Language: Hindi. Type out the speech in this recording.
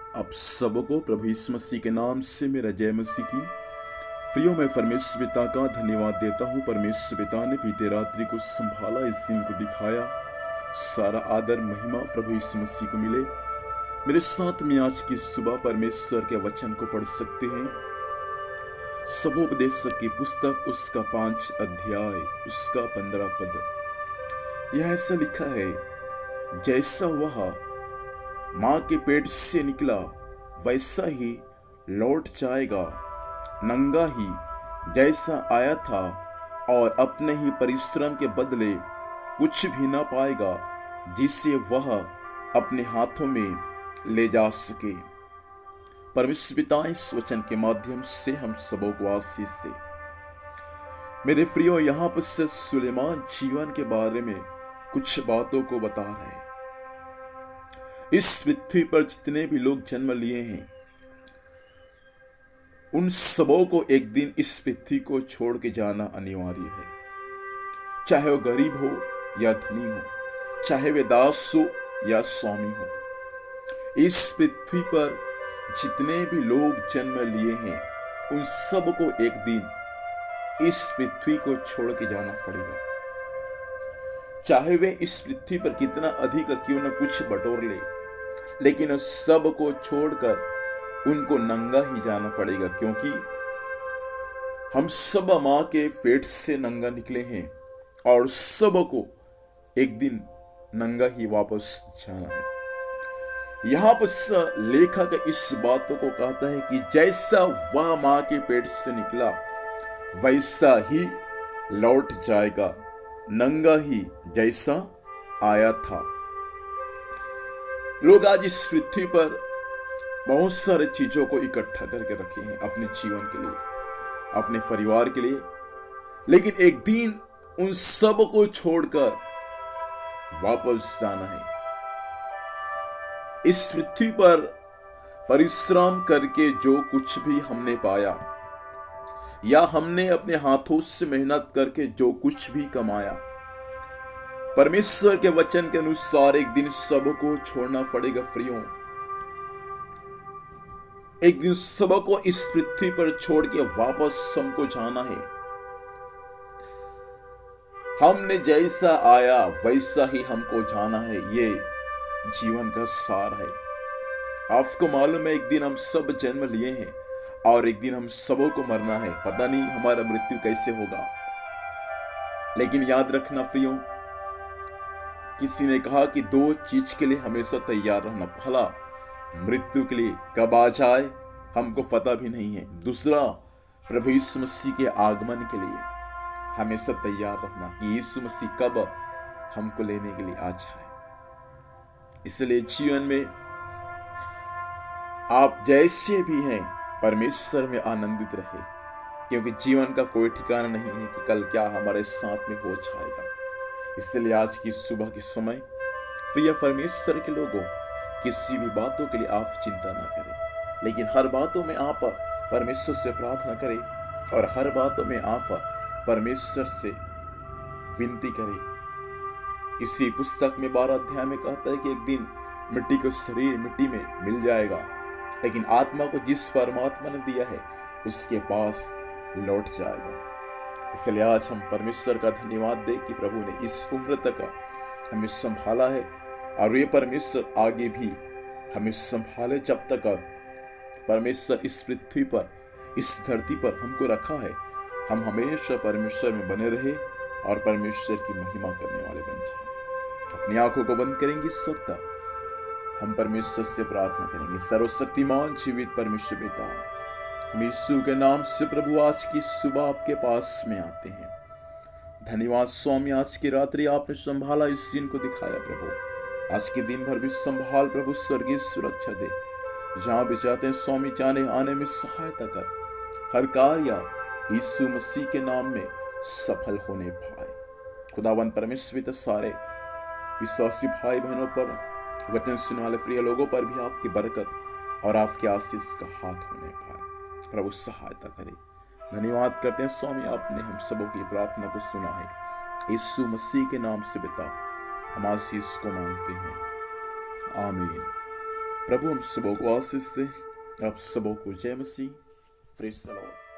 आप सबको प्रभु यीशु मसीह के नाम से मेरा जय मसीह की। प्रियो, मैं परमेश्वर पिता का धन्यवाद देता हूँ। परमेश्वर पिता ने बीते रात्रि को संभाला, इस दिन को दिखाया। सारा आदर महिमा प्रभु यीशु मसीह को मिले। मेरे साथ में आज की सुबह परमेश्वर के वचन को पढ़ सकते हैं। सबोपदेशक की पुस्तक उसका 5 अध्याय उसका 15 पद। यह ऐसा लिखा है, जैसा वह मां के पेट से निकला वैसा ही लौट जाएगा, नंगा ही जैसा आया था, और अपने ही परिश्रम के बदले कुछ भी ना पाएगा जिसे वह अपने हाथों में ले जा सके। परमेश्वर पिता इस वचन के माध्यम से हम सबों को आशीष दे। मेरे प्रियो, यहाँ पर से सुलेमान जीवन के बारे में कुछ बातों को बता रहे हैं। इस पृथ्वी पर जितने भी लोग जन्म लिए हैं, उन सबों को एक दिन इस पृथ्वी को छोड़ के जाना अनिवार्य है। चाहे वो गरीब हो या धनी हो, चाहे वे दास हो या स्वामी हो, इस पृथ्वी पर जितने भी लोग जन्म लिए हैं, उन सब को एक दिन इस पृथ्वी को छोड़ के जाना पड़ेगा। चाहे वे इस पृथ्वी पर कितना अधिक क्यों न कुछ बटोर ले, लेकिन सब को छोड़कर उनको नंगा ही जाना पड़ेगा, क्योंकि हम सब मां के पेट से नंगा निकले हैं और सबको एक दिन नंगा ही वापस जाना है। यहां पर लेखक इस बातों को कहता है कि जैसा वह मां के पेट से निकला वैसा ही लौट जाएगा, नंगा ही जैसा आया था। लोग आज इस पृथ्वी पर बहुत सारे चीजों को इकट्ठा करके रखे हैं अपने जीवन के लिए, अपने परिवार के लिए, लेकिन एक दिन उन सब को छोड़कर वापस जाना है। इस पृथ्वी पर परिश्रम करके जो कुछ भी हमने पाया, या हमने अपने हाथों से मेहनत करके जो कुछ भी कमाया, परमेश्वर के वचन के अनुसार एक दिन सबको छोड़ना पड़ेगा। प्रियो, एक दिन सबको इस पृथ्वी पर छोड़ के वापस हमको जाना है। हमने जैसा आया वैसा ही हमको जाना है, ये जीवन का सार है। आपको मालूम है, एक दिन हम सब जन्म लिए हैं और एक दिन हम सबों को मरना है। पता नहीं हमारा मृत्यु कैसे होगा, लेकिन याद रखना प्रियो, किसी ने कहा कि 2 चीज के लिए हमेशा तैयार रहना। भला मृत्यु के लिए कब आ जाए हमको पता भी नहीं है। दूसरा, प्रभु यीशु मसीह के आगमन के लिए हमेशा तैयार रहना कि यीशु मसीह कब हमको लेने के लिए आ जाए। इसलिए जीवन में आप जैसे भी हैं, परमेश्वर में आनंदित रहे, क्योंकि जीवन का कोई ठिकाना नहीं है कि कल क्या हमारे साथ में हो जाएगा। इसलिए आज की सुबह के समय प्रिय परमेश्वर के लोगों, किसी भी बातों के लिए आप चिंता ना करें, लेकिन हर बातों में आप परमेश्वर से प्रार्थना करें और हर बातों में आप परमेश्वर से विनती करें। इसी पुस्तक में 12 अध्याय में कहता है कि एक दिन मिट्टी का शरीर मिट्टी में मिल जाएगा, लेकिन आत्मा को जिस परमात्मा ने दिया है उसके पास लौट जाएगा। इसलिए आज हम परमेश्वर का धन्यवाद दें कि प्रभु ने इस उम्र तक हमें संभाला है, और ये परमेश्वर आगे भी हमें संभाले। जब तक परमेश्वर इस पृथ्वी पर, इस धरती पर हमको रखा है, हम हमेशा परमेश्वर में बने रहे और परमेश्वर की महिमा करने वाले बन जाए। अपनी आंखों को बंद करेंगे, इस वक्त हम परमेश्वर से प्रार्थना करेंगे। सर्वशक्तिमान जीवित परमेश्वर पिता, हम यीशु के नाम से प्रभु आज की सुबह आपके पास में आते हैं। धन्यवाद स्वामी, आज की रात्रि आपने संभाला, इस दिन को दिखाया। प्रभु आज के दिन भर भी संभाल प्रभु, स्वर्गीय सुरक्षा दे। जहां भी जाते हैं स्वामी, जाने आने में सहायता कर। हर कार्य यीशु मसीह के नाम में सफल होने पाए। खुदावन परमेश्वर सारे विश्वासी भाई बहनों पर, वचन सुनने वाले प्रिय लोगों पर भी आपकी बरकत और आपके आशीष का हाथ होने पाए। प्रभु सहायता करे। धन्यवाद करते हैं स्वामी, आपने हम सबों की प्रार्थना को सुना है। यीशु मसीह के नाम से पिता हम आशीष को मांगते हैं, आमीन। प्रभु हम सबों को आशीष दे। आप सबों को जय मसीह। Praise the Lord.